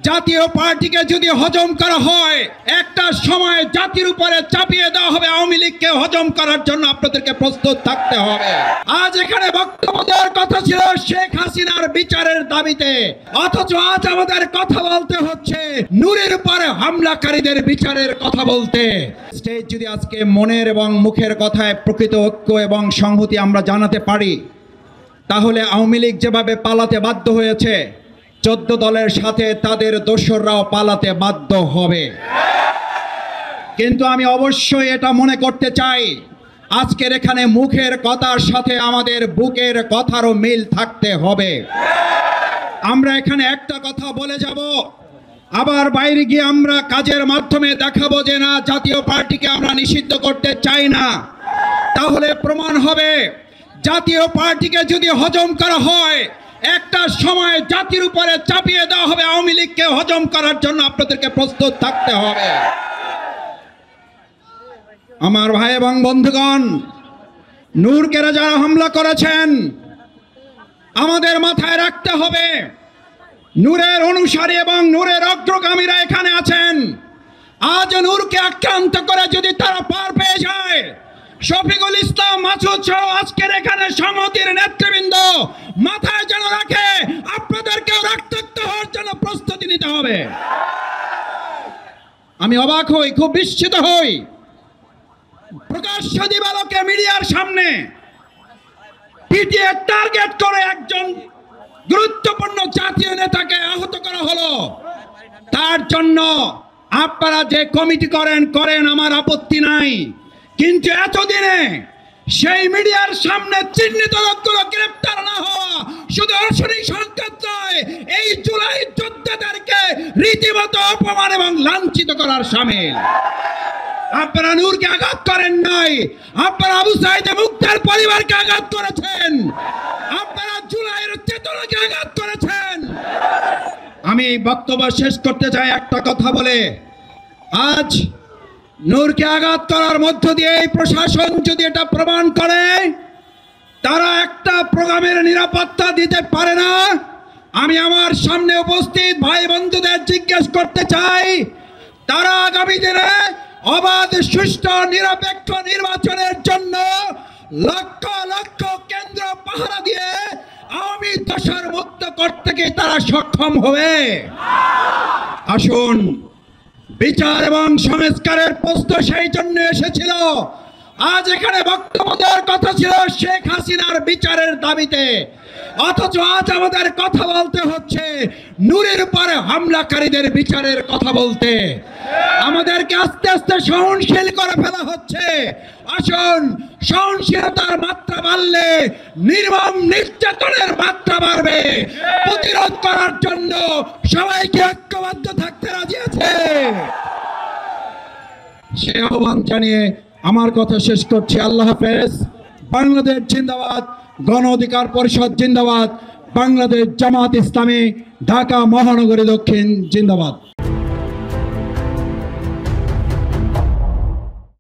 জাতীয় পার্টিকে যদি হজম করা হয়, একটা সময় জাতির উপরে চাপিয়ে দেওয়া হবে। আওয়ামী লীগকে হজম করার জন্য আপনাদেরকে প্রস্তুত থাকতে হবে। আজ এখানে বক্তব্য দেওয়ার কথা ছিল শেখ হাসিনার বিচারের দাবিতে, অথচ আজ আমাদের কথা বলতে হচ্ছে নূরের উপরে হামলাকারীদের বিচারের কথা বলতে। স্টেজ যদি আজকে মনের এবং মুখের কথায় প্রকৃত ঐক্য এবং সংহতি আমরা জানাতে পারি, তাহলে আওয়ামী লীগ যেভাবে পালাতে বাধ্য হয়েছে, 14 দলের সাথে তাদের দোসররাও পালাতে বাধ্য হবে। কিন্তু আমি অবশ্যই এটা মনে করতে চাই, আজকের এখানে মুখের কথার সাথে আমাদের বুকের কথারও মিল থাকতে হবে। আমরা এখানে একটা কথা বলে যাব, আবার বাইরে গিয়ে আমরা কাজের মাধ্যমে দেখাবো যে না, জাতীয় পার্টিকে আমরা নিষিদ্ধ করতে চাই না। তাহলে প্রমাণ হবে জাতীয় পার্টিকে যদি হজম করা হয়, একটা সময় জাতির উপরে চাপিয়ে দেওয়া হবে। আওয়ামী লীগকে হজম করার জন্য আপনাদেরকে প্রস্তুত থাকতে হবে। আমার ভাই এবং বন্ধুগণ, নূরকে যারা হামলা করেছেন, আমাদের মাথায় রাখতে হবে নূরের অনুসারী এবং নূরের অগ্রগামীরা এখানে আছেন। আজ নূরকে আক্রান্ত করে যদি তারা পার পেয়ে যায়, শফিকুল ইসলাম মাসুদ সহ আজকের এখানে সংহতির নেতৃবৃন্দ মাথায় যেন রাখে, আপনাদেরকেও রক্তাক্ত হওয়ার জন্য প্রস্তুতি নিতে হবে। আমি অবাক হই, খুব বিস্মিত হই, প্রকাশ্য দিবালোকে মিডিয়ার সামনে পিটিএ টার্গেট করে একজন গুরুত্বপূর্ণ জাতীয় নেতাকে আহত করা হলো। তার জন্য আপনারা যে কমিটি করেন, আমার আপত্তি নাই, কিন্তু এতদিনে সেই মিডিয়ার সামনে চিহ্নিত লোকগুলো গ্রেপ্তার না হওয়া শুধু অশনি সংকেত নয়, এই জুলাই যোদ্ধাদেরকে রীতিমতো অপমান এবং লাঞ্ছিত করার শামিল। আপনারা নূরকে আঘাত করেন নাই, আপনারা আবু সাইদ মুক্তার পরিবারকে আঘাত করেছেন, আপনারা জুলাইয়ের চেতনাকে আঘাত করেছেন। আমি বক্তব্য শেষ করতে চাই একটা কথা বলে, আজ নূরকে আঘাত করার মধ্য দিয়ে এই প্রশাসন যদি এটা প্রমাণ করে তারা একটা প্রোগ্রামের নিরাপত্তা দিতে পারে না, আমি আমার সামনে উপস্থিত ভাই বন্ধুদের জিজ্ঞেস করতে চাই, তারা আগামী দিনে অবাধ, সুষ্ঠু, নিরপেক্ষ নির্বাচনের জন্য লক্ষ লক্ষ কেন্দ্র পাহারা দিয়ে আওয়ামী দোসর মুক্ত করতে কি তারা সক্ষম হবে? আসুন, বিচার এবং সংস্কারের প্রশ্ন সেই জন্য এসেছিল। আজ এখানে বক্তব্য দেওয়ার কথা ছিল শেখ হাসিনার বিচারের দাবিতে, অথচ আজ আমাদের কথা বলতে হচ্ছে নূরের উপরে হামলাকারীদের বিচারের কথা বলতে। আমাদেরকে আস্তে আস্তে সহনশীল করে ফেলা হচ্ছে। আসুন, সহনশীলতার মাত্রা বাড়লে নির্মম নির্যাতনের মাত্রা বাড়বে। প্রতিরোধ করার জন্য সবাইকে ঐক্যবদ্ধ থাকতে রাজি আছে। সে আহ্বান জানিয়ে আমার কথা শেষ করছি। আল্লাহ হাফেজ। বাংলাদেশ জিন্দাবাদ, গণ অধিকার পরিষদ জিন্দাবাদ, বাংলাদেশ জামাত ইসলামী ঢাকা মহানগরী দক্ষিণ জিন্দাবাদ।